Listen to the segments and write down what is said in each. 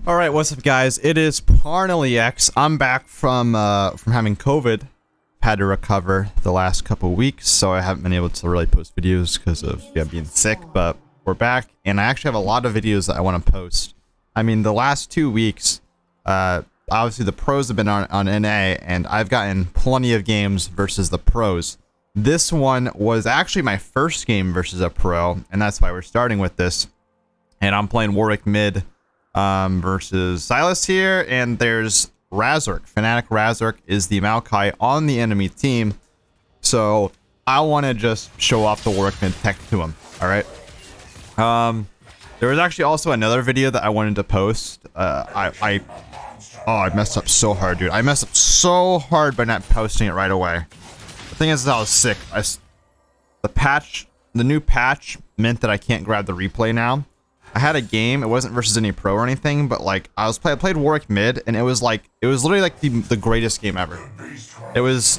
Alright, what's up guys? It is Parnellyx. I'm back from having COVID. Had to recover the last couple weeks, so I haven't been able to really post videos because of being sick, but we're back, and I actually have a lot of videos that I want to post. I mean, the last 2 weeks, obviously the pros have been on NA, and I've gotten plenty of games versus the pros. This one was actually my first game versus a pro, and that's why we're starting with this. And I'm playing Warwick mid versus Silas here, and there's Razork. Fnatic Razork is the Maokai on the enemy team, so I want to just show off the Warwick mid tech to him. All right. There was actually also another video that I wanted to post. I messed up so hard, dude. I messed up so hard by not posting it right away. The thing is, I was sick. The new patch meant that I can't grab the replay now. I had a game. It wasn't versus any pro or anything, but like I played Warwick mid, and it was literally like the greatest game ever. It was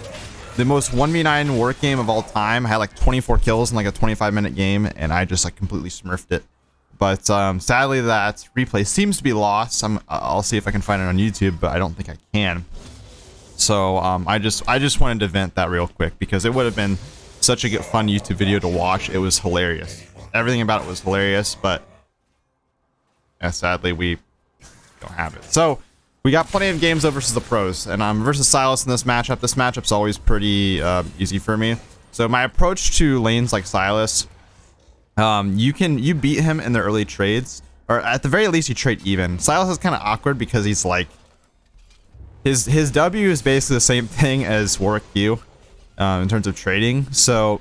the most 1v9 Warwick game of all time. I had like 24 kills in like a 25-minute game, and I just like completely smurfed it. But sadly, that replay seems to be lost. I'll see if I can find it on YouTube, but I don't think I can. So I just wanted to vent that real quick because it would have been such a fun YouTube video to watch. It was hilarious. Everything about it was hilarious, but sadly we don't have it. So we got plenty of games though versus the pros, and I'm versus Silas in this matchup. This matchup's always pretty easy for me. So my approach to lanes like Silas, you beat him in the early trades, or at the very least you trade even. Silas is kind of awkward because he's like his W is basically the same thing as Warwick Q in terms of trading. So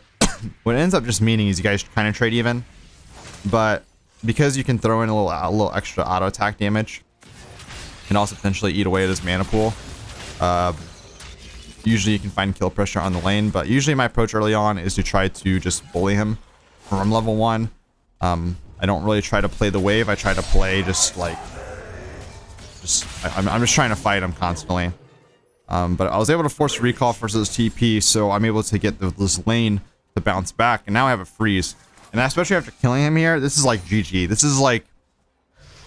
what it ends up just meaning is you guys kind of trade even, but because you can throw in a little extra auto attack damage, and also potentially eat away at his mana pool. Usually you can find kill pressure on the lane, but usually my approach early on is to try to just bully him from level 1. I don't really try to play the wave. I try to play just like, I'm just trying to fight him constantly. But I was able to force recall versus TP, so I'm able to get this lane to bounce back, and now I have a freeze. And especially after killing him here, this is like GG. This is like,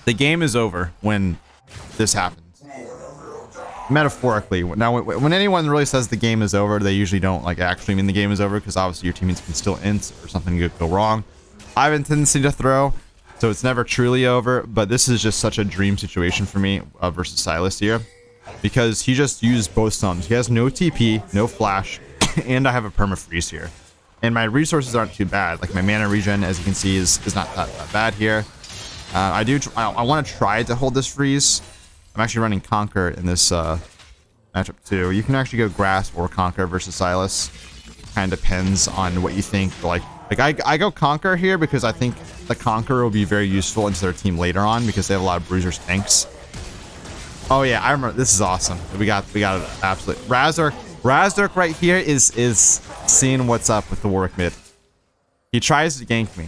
the game is over when this happens. Metaphorically. Now, when anyone really says the game is over, they usually don't like actually mean the game is over, because obviously your teammates can still int or something could go wrong. I have a tendency to throw, so it's never truly over, but this is just such a dream situation for me versus Silas here, because he just used both sums. He has no TP, no flash, and I have a perma freeze here. And my resources aren't too bad. Like my mana regen, as you can see, is not that bad here. I want to try to hold this freeze. I'm actually running Conquer in this matchup too. You can actually go Grasp or Conquer versus Silas. Kind of depends on what you think. Like I go Conquer here because I think the Conquer will be very useful into their team later on, because they have a lot of bruisers tanks. Oh yeah, I remember. This is awesome. We got an absolute Razork right here is seeing what's up with the Warwick mid. He tries to gank me.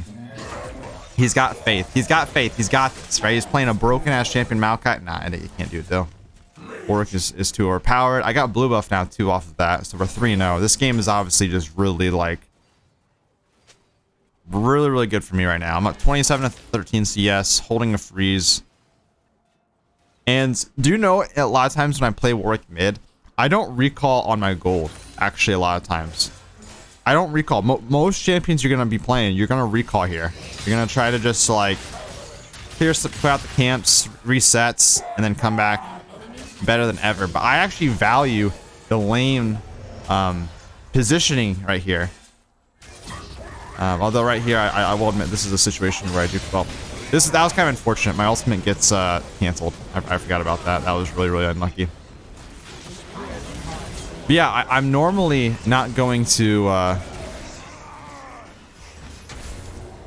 He's got faith. He's got faith. He's got this, right? He's playing a broken-ass champion Maokai. Nah, you can't do it, though. Warwick is too overpowered. I got blue buff now, too, off of that. So we're 3-0. This game is obviously just really, like, really good for me right now. I'm up 27-13 CS, holding a freeze. And do you know, a lot of times when I play Warwick mid, I don't recall on my gold, actually, a lot of times. I don't recall. Most champions you're going to be playing, you're going to recall here. You're going to try to just, like, clear out the camps, resets, and then come back better than ever. But I actually value the lane positioning right here. Although right here, I will admit, this is a situation where I do... Well, that was kind of unfortunate. My ultimate gets canceled. I forgot about that. That was really unlucky. But yeah, I'm normally not going to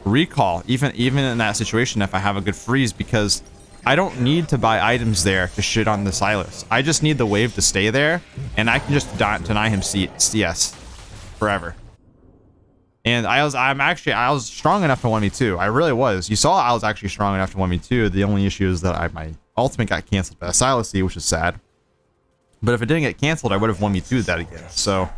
recall, even in that situation, if I have a good freeze, because I don't need to buy items there to shit on the Silas. I just need the wave to stay there, and I can just deny him CS forever. And I was strong enough to 1v2. I really was. You saw I was actually strong enough to 1v2. The only issue is that my ultimate got canceled by a Silas, which is sad. But if it didn't get canceled, I would have 1v2'd that again. So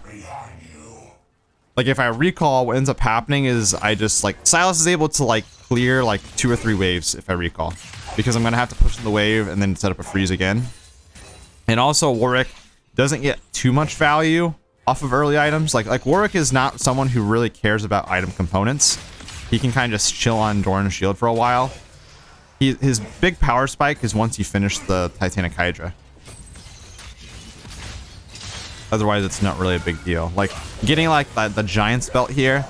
Like if I recall, what ends up happening is I just like Silas is able to like clear like 2 or 3 waves if I recall, because I'm gonna have to push in the wave and then set up a freeze again. And also Warwick doesn't get too much value off of early items. Like Warwick is not someone who really cares about item components. He can kind of just chill on Doran's shield for a while. His big power spike is once you finish the Titanic Hydra. Otherwise, it's not really a big deal. Like getting like the Giant's Belt here.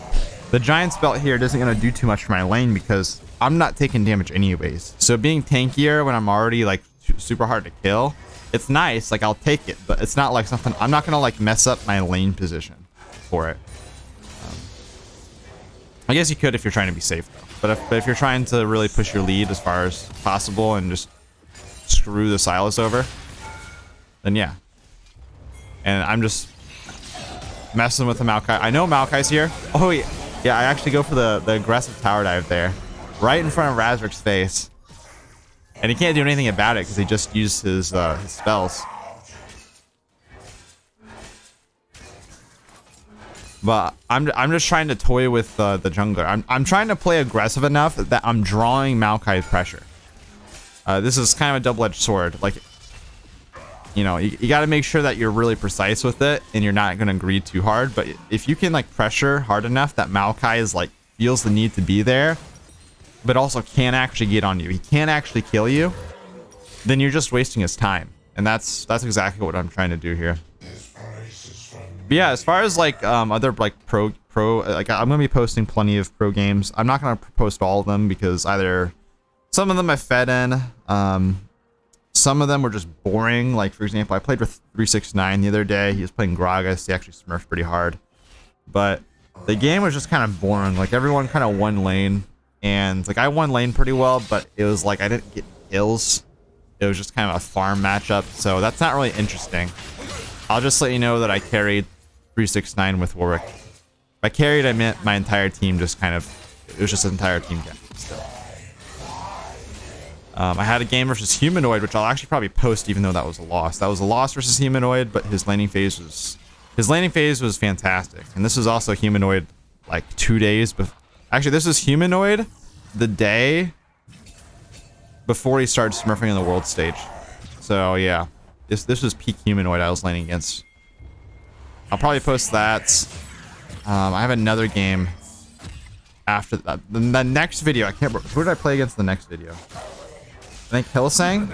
The Giant's Belt here isn't gonna do too much for my lane because I'm not taking damage anyways. So being tankier when I'm already like super hard to kill, it's nice. Like I'll take it, but it's not like something I'm not gonna like mess up my lane position for it. I guess you could if you're trying to be safe though. But if you're trying to really push your lead as far as possible and just screw the Silas over, then yeah. And I'm just messing with the Maokai. I know Maokai's here. Oh yeah, I actually go for the aggressive tower dive there, right in front of Razork's face, and he can't do anything about it because he just used his spells. But I'm just trying to toy with the jungler. I'm trying to play aggressive enough that I'm drawing Maokai's pressure. This is kind of a double-edged sword. Like, you know, you got to make sure that you're really precise with it and you're not going to greed too hard. But if you can like pressure hard enough that Maokai is like feels the need to be there, but also can't actually get on you, he can't actually kill you, then you're just wasting his time. And that's exactly what I'm trying to do here. But yeah, as far as like other like pro like I'm gonna be posting plenty of pro games. I'm not gonna post all of them because either some of them I fed in, some of them were just boring. Like for example, I played with 369 the other day. He was playing Gragas. He actually smurfed pretty hard, but the game was just kind of boring. Like everyone kind of won lane, and like I won lane pretty well, but it was like I didn't get kills. It was just kind of a farm matchup, so that's not really interesting. I'll just let you know that I carried 369 with Warwick. By carried, I meant my entire team just kind of, it was just an entire team game. Still. I had a game versus Humanoid, which I'll actually probably post even though that was a loss. That was a loss versus Humanoid, but his laning phase was fantastic. And this was also Humanoid like 2 days before. Actually, this was Humanoid the day before he started smurfing on the world stage. So yeah, this was peak Humanoid I was laning against. I'll probably post that. I have another game after that. The next video, I can't remember. Who did I play against the next video? I think Hillsang.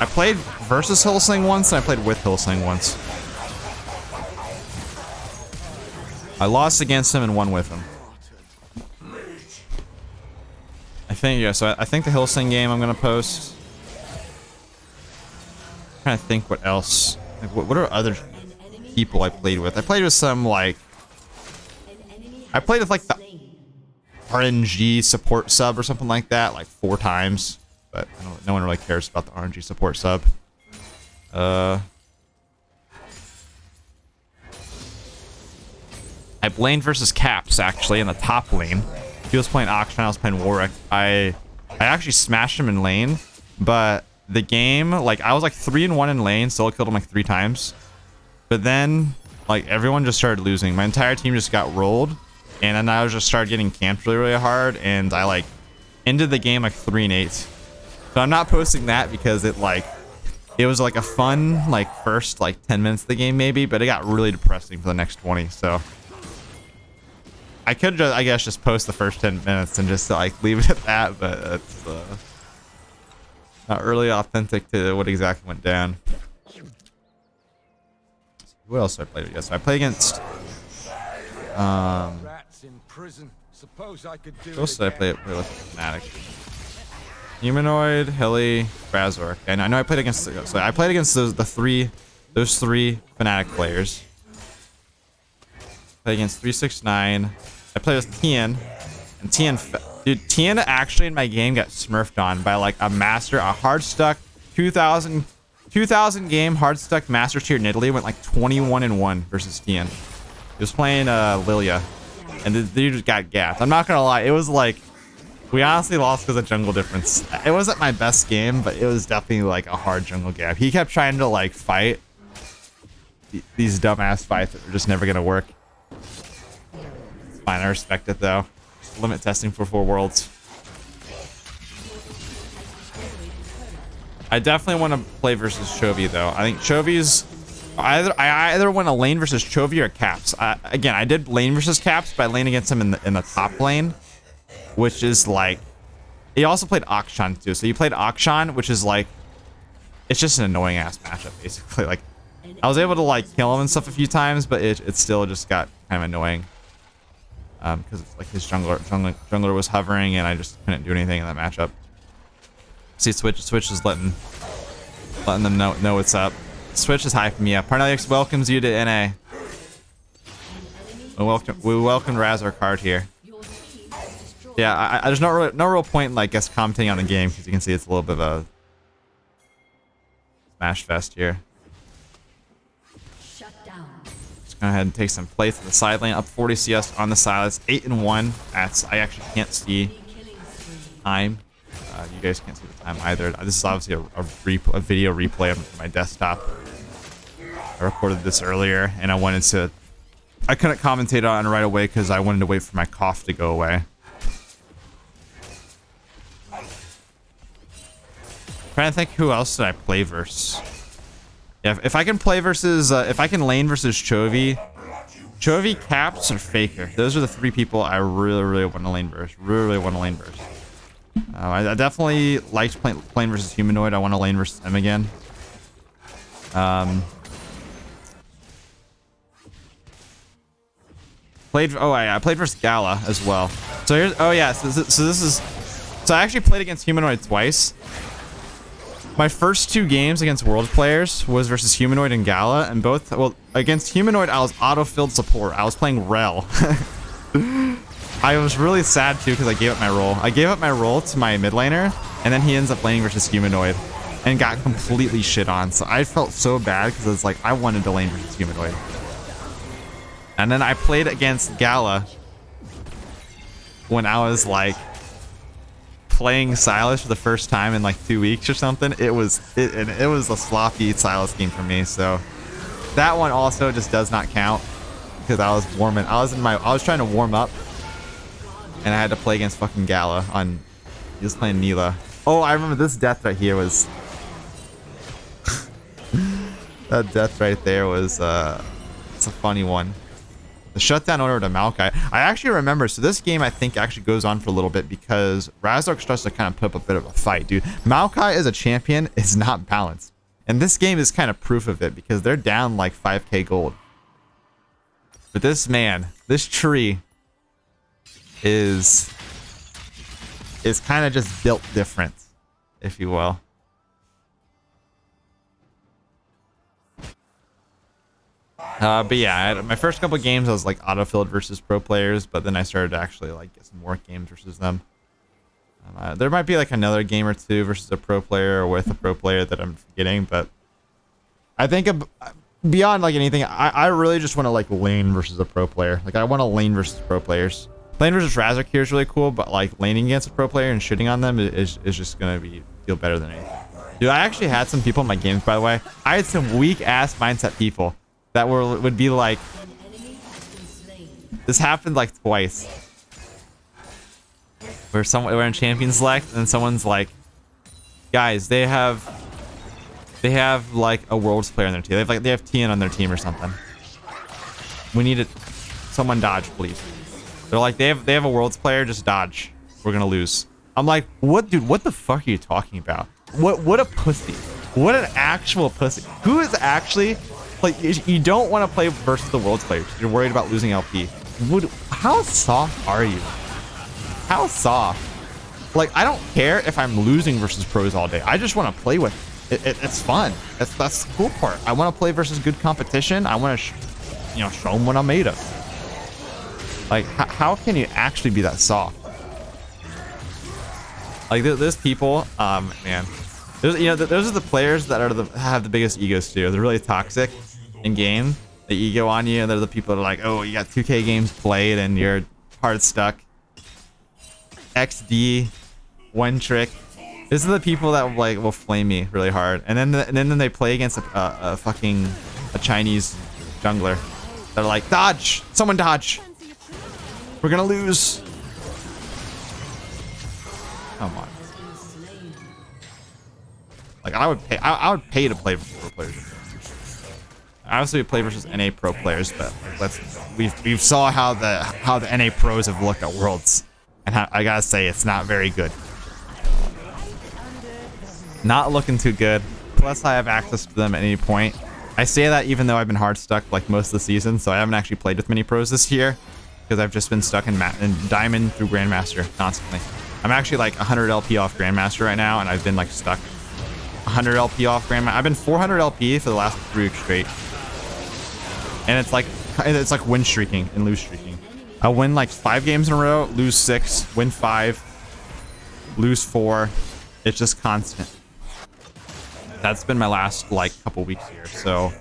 I played versus Hillsang once, and I played with Hillsang once. I lost against him and won with him. I think, yeah, so I think the Hillsang game I'm gonna post. I'm trying to think what else. Like, what are other people I played with? I played with some like I played with like the RNG support sub or something like that, like 4 times. But no one really cares about the RNG support sub. I laned versus Caps actually in the top lane. He was playing Auction, I was playing Warwick. I actually smashed him in lane, but the game, like I was like 3-1 in lane, still killed him like 3 times. But then like everyone just started losing. My entire team just got rolled, and then I just started getting camped really hard, and I like ended the game like 3-8. So I'm not posting that because it was like a fun like first like 10 minutes of the game maybe, but it got really depressing for the next 20. So I could just, I guess, just post the first 10 minutes and just like leave it at that, but it's not really authentic to what exactly went down. Who else did I play with? Yes, I played against. Who else did I play with Fnatic? Humanoid, Hilly, Razork, and I know I played against. So I played against those three Fnatic players. Played against 369. I played with Tien, and Tien actually in my game got smurfed on by like a master, a hard stuck 2000 game hard stuck master tier in Italy. Went like 21-1 versus Tien. He was playing Lilia, and the dude just got gapped. I'm not gonna lie, it was like we honestly lost because of jungle difference. It wasn't my best game, but it was definitely like a hard jungle gap. He kept trying to like fight these dumbass fights that were just never gonna work. fine. I respect it though. Limit testing for 4 worlds. I definitely want to play versus Chovy though. I think Chovy's I either want to lane versus Chovy or Caps. Again, I did lane versus Caps, but I lane against him in the top lane, which is like, he also played Akshan too. So he played Akshan, which is like, it's just an annoying ass matchup basically. Like, I was able to like kill him and stuff a few times, but it still just got kind of annoying. Because like his jungler was hovering and I just couldn't do anything in that matchup. See, Switch is letting them know what's up. Switch is hyping me up. Parnellyx welcomes you to NA. We welcome Razork hard here. Yeah, there's no real point in like guess commenting on the game because you can see it's a little bit of a smash fest here. Just go ahead and take some plays to the side lane. Up 40 CS on the Silas. 8-1. I actually can't see time. You guys can't see the time either. This is obviously a video replay of my desktop. I recorded this earlier, and I couldn't commentate on it right away because I wanted to wait for my cough to go away. Trying to think who else did I play versus. Yeah, if I can play versus, if I can lane versus Chovy, Caps, or Faker. Those are the 3 people I really want to lane versus. Really want to lane versus. I definitely liked playing versus Humanoid. I want to lane versus him again. I played versus Gala as well. So here's, oh yeah, so I actually played against Humanoid twice. My first 2 games against World players was versus Humanoid and Gala, and both, well, against Humanoid I was auto-filled support. I was playing Rel. I was really sad too because I gave up my role. I gave up my role to my mid laner, and then he ends up laning versus Humanoid and got completely shit on. So I felt so bad because it's like I wanted to lane versus Humanoid. And then I played against Gala when I was like playing Silas for the first time in like 2 weeks or something. It was a sloppy Silas game for me. So that one also just does not count because I was trying to warm up. And I had to play against fucking Gala on... He was playing Neela. Oh, I remember this death right here was... that death right there was... it's a funny one. The shutdown order to Maokai. I actually remember... So this game, I think, actually goes on for a little bit because Razork starts to kind of put up a bit of a fight, dude. Maokai as a champion is not balanced. And this game is kind of proof of it because they're down like 5k gold. But this man, this tree... is kind of just built different, if you will. But yeah, my first couple games I was like auto-filled versus pro players, but then I started to actually like get some more games versus them. There might be like another game or 2 versus a pro player or with a pro player that I'm forgetting, but I think beyond like anything, I really just want to like lane versus a pro player. Like I want to lane versus pro players. Lane versus Razork here is really cool, but like laning against a pro player and shitting on them is just gonna feel better than anything. Dude, I actually had some people in my games, by the way. I had some weak ass mindset people that would be like, this happened like twice, where we're in champion select and someone's like, guys, they have like a world's player on their team. They have TN on their team or something. We need it. Someone dodge, please. They're like, they have a world's player, just dodge. We're gonna lose. I'm like, what, dude? What the fuck are you talking about? What a pussy. What an actual pussy. Who is actually like? You don't want to play versus the world's players. You're worried about losing LP. How soft are you? How soft? Like, I don't care if I'm losing versus pros all day. I just want to play with it. It's fun. That's the cool part. I want to play versus good competition. I want to, show them what I'm made of. Like, how can you actually be that soft? Like, there's people, man. Those are the players that have the biggest egos too. They're really toxic in game. They ego on you, and they're the people that are like, oh, you got 2K games played, and you're hard stuck. XD, one trick. These are the people that like will flame me really hard, and then they play against a Chinese jungler. They're like, dodge, someone dodge. We're gonna lose. Come on. Like I would pay to play for pro players. Obviously we play versus NA pro players, but like, we've saw how the NA pros have looked at Worlds, and I gotta say it's not very good. Not looking too good. Plus I have access to them at any point. I say that even though I've been hard stuck like most of the season, so I haven't actually played with many pros this year because I've just been stuck in Diamond through Grandmaster constantly. I'm actually like 100 LP off Grandmaster right now, and I've been like stuck 100 LP off Grandmaster. I've been 400 LP for the last 3 weeks straight, and it's like win streaking and lose streaking. I win like 5 games in a row, lose 6, win 5, lose 4. It's just constant. That's been my last like couple weeks here, so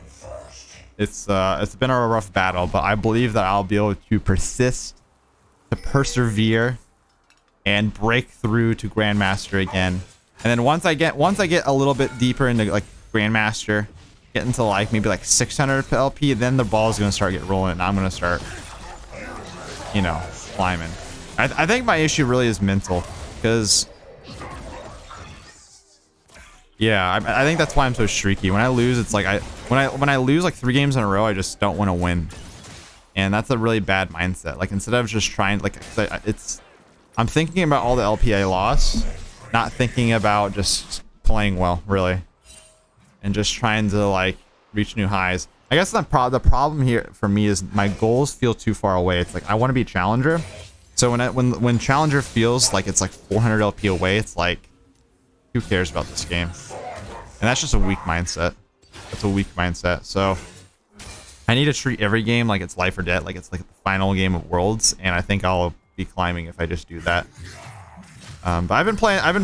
it's been a rough battle, but I believe that I'll be able to persist, to persevere, and break through to Grandmaster again. And then once I get a little bit deeper into like Grandmaster, get into like maybe like 600 LP, then the ball's gonna start getting rolling, and I'm gonna start, you know, climbing. I think my issue really is mental, because yeah, I think that's why I'm so streaky. When I lose, it's like when I lose like 3 games in a row, I just don't want to win, and that's a really bad mindset. Like instead of just trying, like I'm thinking about all the LPA loss, not thinking about just playing well, really, and just trying to like reach new highs. I guess the problem here for me is my goals feel too far away. It's like I want to be challenger, so when challenger feels like it's like 400 LP away, it's like, who cares about this game? And that's just a weak mindset. That's a weak mindset. So I need to treat every game like it's life or death, like it's like the final game of Worlds, and I think I'll be climbing if I just do that. But I've been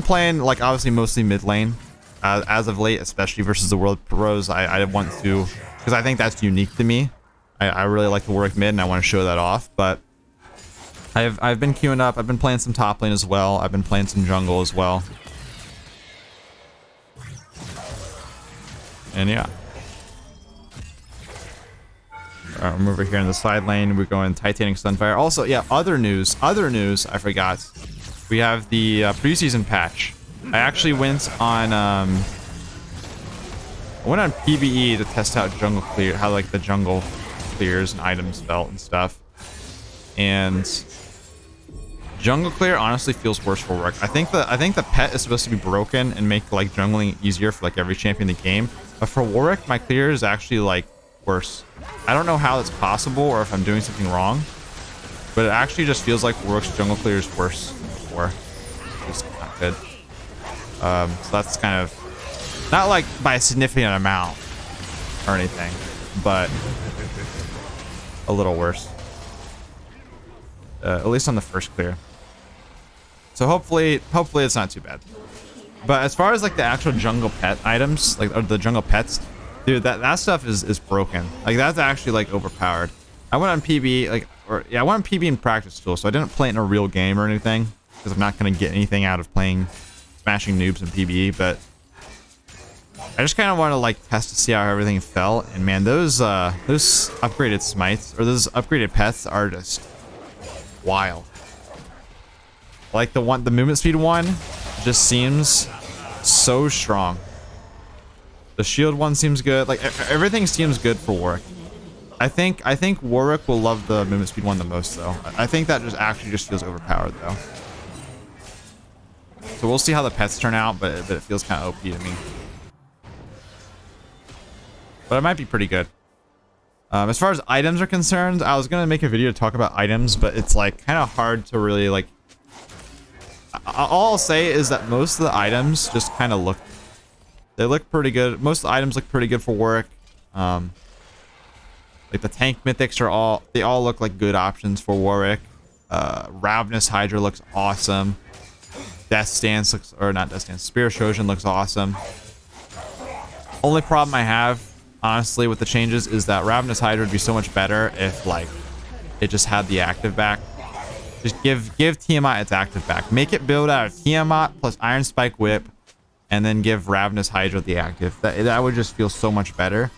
playing like obviously mostly mid lane as of late, especially versus the World Pros. I want to, because I think that's unique to me. I really like the Warwick mid, and I want to show that off. But I've been queuing up. I've been playing some top lane as well. I've been playing some jungle as well. And yeah, I'm over here in the side lane. We're going Titanic Sunfire. Also, yeah, other news. I forgot. We have the preseason patch. I actually went on PBE to test out jungle clear, how like the jungle clears and items felt and stuff. And jungle clear honestly feels worse for Warwick. I think the pet is supposed to be broken and make like jungling easier for like every champion in the game. But for Warwick, my clear is actually like worse. I don't know how that's possible or if I'm doing something wrong, but it actually just feels like Warwick's jungle clear is worse than before. It's not good. So that's kind of not like by a significant amount or anything, but a little worse. At least on the first clear. So hopefully it's not too bad. But as far as like the actual jungle pet items, like or the jungle pets, dude, that stuff is broken. Like that's actually like overpowered. I went on PB I went on PB in practice tool, so I didn't play it in a real game or anything, because I'm not gonna get anything out of playing smashing noobs in PBE. But I just kind of want to like test to see how everything felt. And man, those upgraded smites or those upgraded pets are just wild. Like the movement speed one just seems so strong. The shield one seems good. Like everything seems good for Warwick. I think Warwick will love the movement speed one the most though. I think that just actually just feels overpowered though. So we'll see how the pets turn out, but it feels kind of OP to me. But it might be pretty good. As far as items are concerned, I was gonna make a video to talk about items, but it's like kind of hard to really like. All I'll say is that most of the items just kind of look pretty good. Most of the items look pretty good for Warwick. Like the tank mythics they all look like good options for Warwick. Ravenous Hydra looks awesome. Death Stance looks, or not Death Stance, Spear Trojan looks awesome. Only problem I have, honestly, with the changes is that Ravenous Hydra would be so much better if like it just had the active back. Just give Tiamat its active back. Make it build out of Tiamat plus Iron Spike Whip, and then give Ravenous Hydra the active. That would just feel so much better.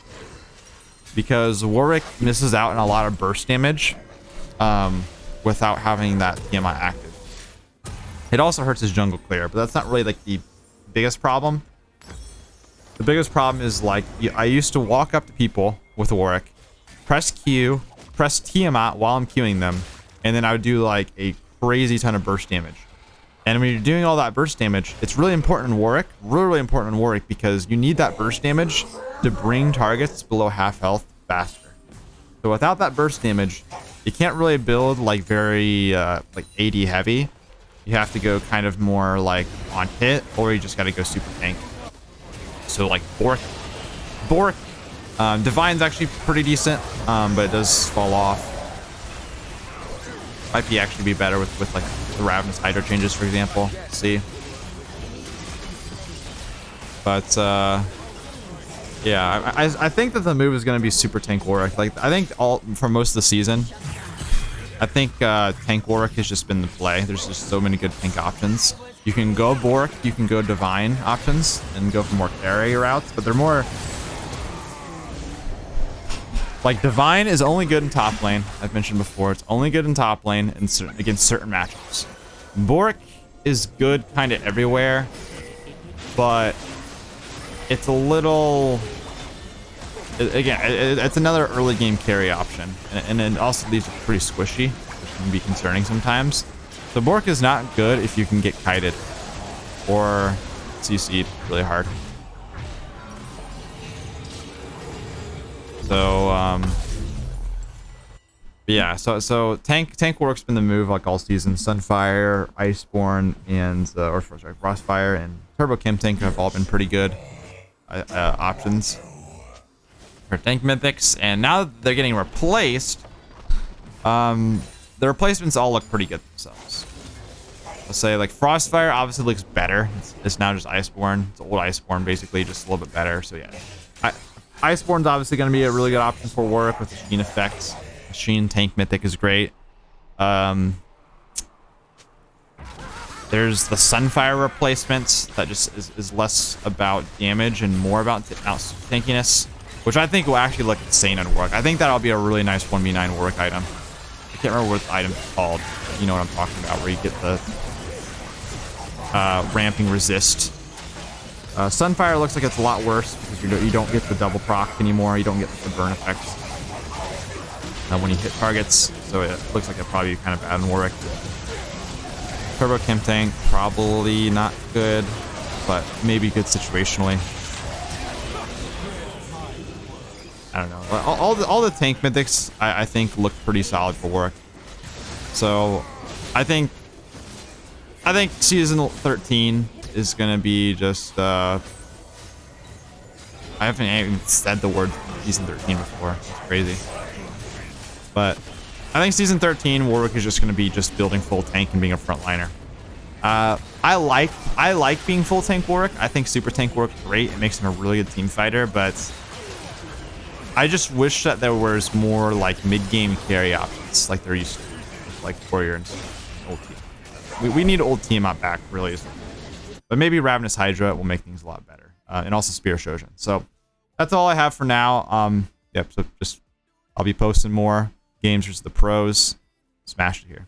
Because Warwick misses out on a lot of burst damage. without having that TMI active. It also hurts his jungle clear, but that's not really like the biggest problem. The biggest problem is like I used to walk up to people with Warwick, press Q, press Tiamat while I'm queuing them, and then I would do like a crazy ton of burst damage. And when you're doing all that burst damage, it's really important in Warwick, really important in Warwick, because you need that burst damage to bring targets below half health faster. So without that burst damage, you can't really build like very like AD heavy. You have to go kind of more like on hit, or you just got to go super tank. So like Bork, Divine's actually pretty decent, but it does fall off. Might be actually be better with like the Ravenous Hydro changes, for example. Let's see. But yeah, I think that the move is going to be super tank Warwick. Like I think for most of the season, I think tank Warwick has just been the play. There's just so many good tank options. You can go Bork, you can go Divine options, and go for more carry routes, but they're more... Like, Divine is only good in top lane. I've mentioned before, it's only good in top lane and against certain matchups. Bork is good kind of everywhere, but it's a little... Again, it's another early game carry option, and it also leaves it pretty squishy, which can be concerning sometimes. So Bork is not good if you can get kited or CC'd really hard. So yeah, so tank Warwick's been the move like all season. Sunfire, Iceborne, and or sorry, Frostfire and Turbo Chem Tank have all been pretty good options for tank mythics, and now that they're getting replaced, the replacements all look pretty good themselves. I'll say like Frostfire obviously looks better. It's now just Iceborne. It's old Iceborne basically, just a little bit better. So yeah, Iceborne's obviously going to be a really good option for Warwick with the Sheen effects. Sheen tank mythic is great. There's the Sunfire replacements that just is less about damage and more about tankiness, which I think will actually look insane on Warwick. I think that'll be a really nice 1v9 Warwick item. I can't remember what the item's called, but you know what I'm talking about, where you get the ramping resist. Sunfire looks like it's a lot worse because you don't get the double proc anymore. You don't get the burn effects when you hit targets, so it looks like it'll probably be kind of bad in Warwick. Turbo Chem Tank, probably not good, but maybe good situationally. I don't know. All the tank mythics I think look pretty solid for Warwick. So I think season 13 is gonna be just I haven't even said the word season 13 before. It's crazy. But I think season 13 Warwick is just gonna be just building full tank and being a frontliner. I like being full tank Warwick. I think super tank Warwick is great. It makes him a really good team fighter, but I just wish that there was more like mid-game carry options like there used to be, like Warrior and old team. We need old team out back, really. But maybe Ravenous Hydra will make things a lot better. And also Spear Shojin. So that's all I have for now. Yep, so just I'll be posting more games versus the pros. Smash it here.